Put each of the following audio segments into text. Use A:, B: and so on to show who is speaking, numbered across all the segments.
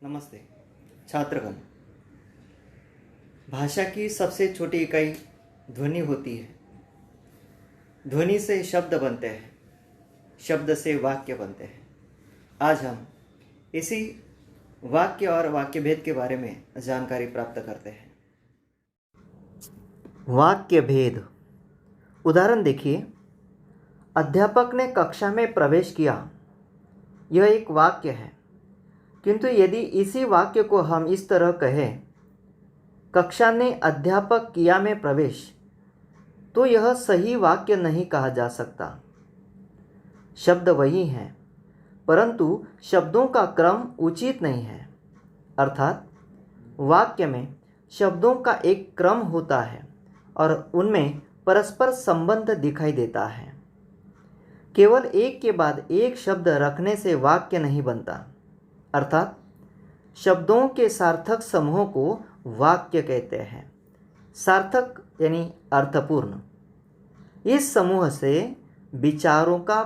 A: नमस्ते छात्रगण। भाषा की सबसे छोटी इकाई ध्वनि होती है। ध्वनि से शब्द बनते हैं, शब्द से वाक्य बनते हैं। आज हम इसी वाक्य और वाक्य भेद के बारे में जानकारी प्राप्त करते हैं। वाक्य भेद। उदाहरण देखिए, अध्यापक ने कक्षा में प्रवेश किया। यह एक वाक्य है, किंतु यदि इसी वाक्य को हम इस तरह कहें, कक्षा ने अध्यापक किया में प्रवेश, तो यह सही वाक्य नहीं कहा जा सकता। शब्द वही हैं, परंतु शब्दों का क्रम उचित नहीं है। अर्थात वाक्य में शब्दों का एक क्रम होता है और उनमें परस्पर संबंध दिखाई देता है। केवल एक के बाद एक शब्द रखने से वाक्य नहीं बनता। अर्थात शब्दों के सार्थक समूह को वाक्य कहते हैं। सार्थक यानी अर्थपूर्ण। इस समूह से विचारों का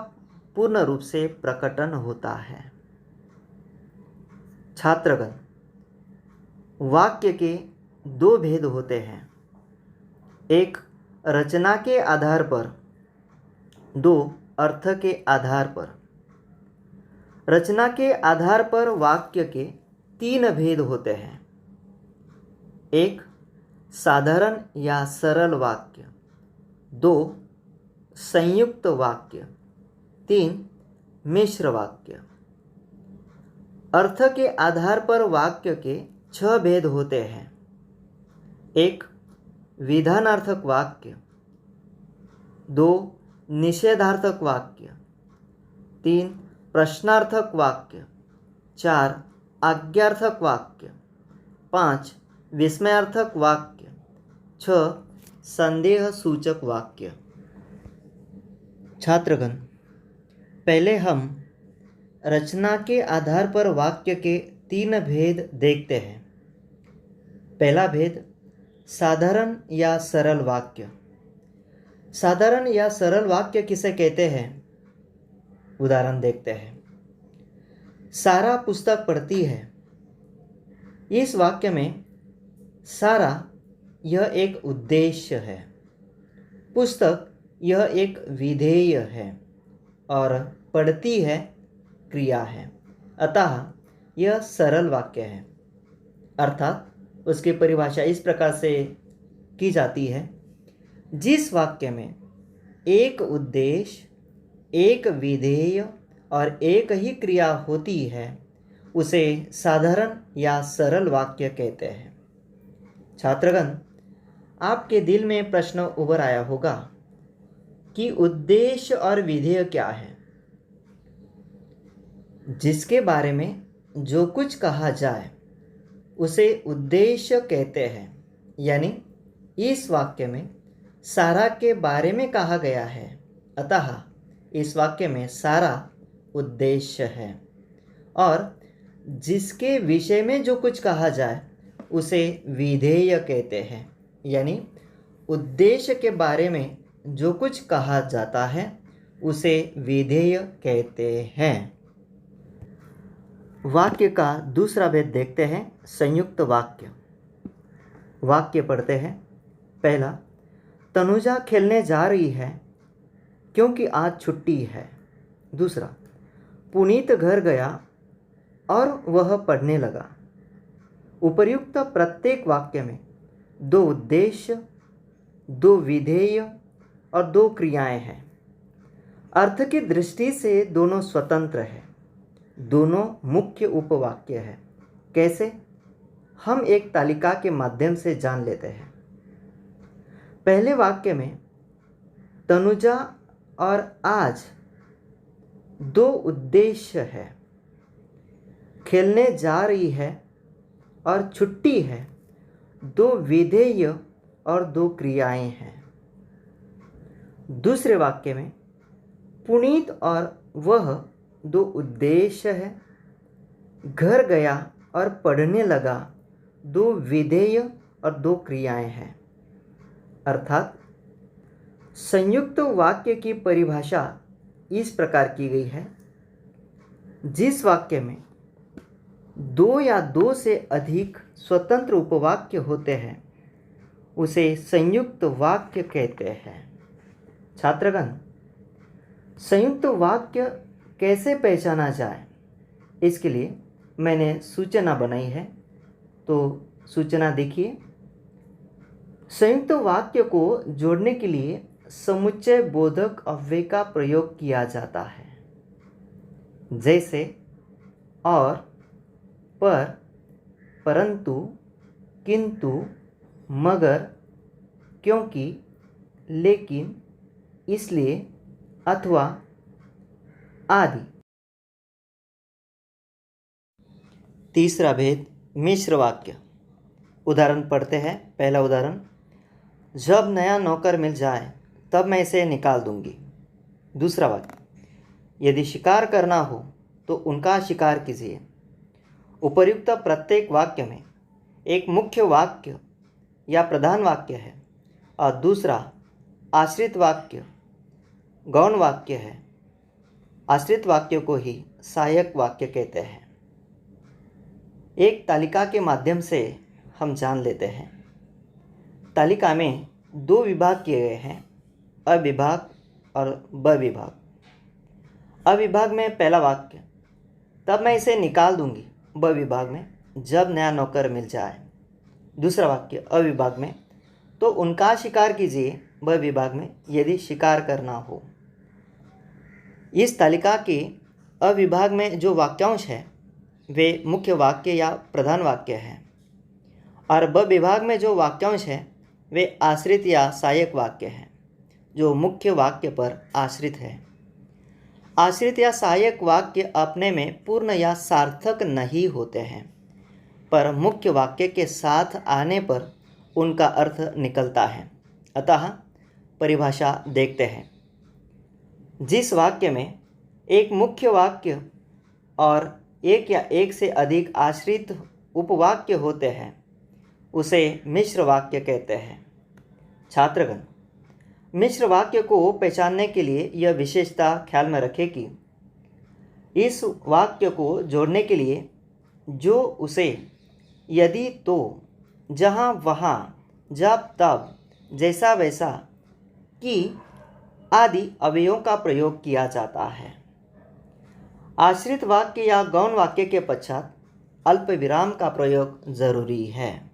A: पूर्ण रूप से प्रकटन होता है। छात्रगण, वाक्य के दो भेद होते हैं, एक रचना के आधार पर, दो अर्थ के आधार पर। रचना के आधार पर वाक्य के तीन भेद होते हैं। एक साधारण या सरल वाक्य, दो संयुक्त वाक्य, तीन मिश्र वाक्य। अर्थ के आधार पर वाक्य के 6 भेद होते हैं। एक विधानार्थक वाक्य, दो निषेधार्थक वाक्य, तीन प्रश्नार्थक वाक्य, चार आज्ञार्थक वाक्य, पाँच विस्मयार्थक वाक्य, छह संदेह सूचक वाक्य। छात्रगण, पहले हम रचना के आधार पर वाक्य के 3 भेद देखते हैं। पहला भेद साधारण या सरल वाक्य। साधारण या सरल वाक्य किसे कहते हैं? उदाहरण देखते हैं। सारा पुस्तक पढ़ती है। इस वाक्य में सारा यह एक उद्देश्य है, पुस्तक यह एक विधेय है और पढ़ती है क्रिया है। अतः यह सरल वाक्य है। अर्थात उसकी परिभाषा इस प्रकार से की जाती है, जिस वाक्य में एक उद्देश्य, एक विधेय और एक ही क्रिया होती है, उसे साधारण या सरल वाक्य कहते हैं। छात्रगण, आपके दिल में प्रश्न उभर आया होगा कि उद्देश्य और विधेय क्या है? जिसके बारे में जो कुछ कहा जाए उसे उद्देश्य कहते हैं। यानी इस वाक्य में सारा के बारे में कहा गया है, अतः इस वाक्य में सारा उद्देश्य है। और जिसके विषय में जो कुछ कहा जाए उसे विधेय कहते हैं। यानी उद्देश्य के बारे में जो कुछ कहा जाता है उसे विधेय कहते हैं। वाक्य का दूसरा भेद देखते हैं, संयुक्त वाक्य। वाक्य पढ़ते हैं। पहला, तनुजा खेलने जा रही है क्योंकि आज छुट्टी है। दूसरा, पुनीत घर गया और वह पढ़ने लगा। उपर्युक्त प्रत्येक वाक्य में 2 उद्देश्य, 2 विधेय और 2 क्रियाएं हैं। अर्थ की दृष्टि से दोनों स्वतंत्र हैं, दोनों मुख्य उपवाक्य हैं। कैसे? हम एक तालिका के माध्यम से जान लेते हैं। पहले वाक्य में तनुजा और आज 2 उद्देश्य है। खेलने जा रही है और छुट्टी है, 2 विधेय और 2 क्रियाएं हैं। दूसरे वाक्य में पुनीत और वह 2 उद्देश्य है। घर गया और पढ़ने लगा, 2 विधेय और 2 क्रियाएं हैं। अर्थात संयुक्त वाक्य की परिभाषा इस प्रकार की गई है, जिस वाक्य में दो या दो से अधिक स्वतंत्र उपवाक्य होते हैं उसे संयुक्त वाक्य कहते हैं। छात्रगण, संयुक्त वाक्य कैसे पहचाना जाए, इसके लिए मैंने सूचना बनाई है, तो सूचना देखिए। संयुक्त वाक्य को जोड़ने के लिए समुच्चय बोधक अव्यय का प्रयोग किया जाता है, जैसे और, पर, परंतु, किंतु, मगर, क्योंकि, लेकिन, इसलिए, अथवा आदि। तीसरा भेद मिश्र वाक्य। उदाहरण पढ़ते हैं। पहला उदाहरण, जब नया नौकर मिल जाए तब मैं इसे निकाल दूंगी। दूसरा वाक्य, यदि शिकार करना हो तो उनका शिकार कीजिए। उपर्युक्त प्रत्येक वाक्य में एक मुख्य वाक्य या प्रधान वाक्य है और दूसरा आश्रित वाक्य गौण वाक्य है। आश्रित वाक्य को ही सहायक वाक्य कहते हैं। एक तालिका के माध्यम से हम जान लेते हैं। तालिका में दो विभाग किए गए हैं, अ विभाग और ब विभाग। अ विभाग में पहला वाक्य, तब मैं इसे निकाल दूंगी। ब विभाग में, जब नया नौकर मिल जाए। दूसरा वाक्य अ विभाग में, तो उनका शिकार कीजिए। ब विभाग में, यदि शिकार करना हो। इस तालिका के अ विभाग में जो वाक्यांश है वे मुख्य वाक्य या प्रधान वाक्य है, और ब विभाग में जो वाक्यांश है वे आश्रित या सहायक वाक्य हैं जो मुख्य वाक्य पर आश्रित है। आश्रित या सहायक वाक्य अपने में पूर्ण या सार्थक नहीं होते हैं, पर मुख्य वाक्य के साथ आने पर उनका अर्थ निकलता है। अतः परिभाषा देखते हैं। जिस वाक्य में एक मुख्य वाक्य और एक या एक से अधिक आश्रित उपवाक्य होते हैं उसे मिश्र वाक्य कहते हैं। छात्रगण, मिश्र वाक्य को पहचानने के लिए यह विशेषता ख्याल में रखें कि इस वाक्य को जोड़ने के लिए जो, उसे, यदि, तो, जहाँ वहाँ, जब तब, जैसा वैसा, कि आदि अवयवों का प्रयोग किया जाता है। आश्रित वाक्य या गौण वाक्य के पश्चात अल्प विराम का प्रयोग जरूरी है।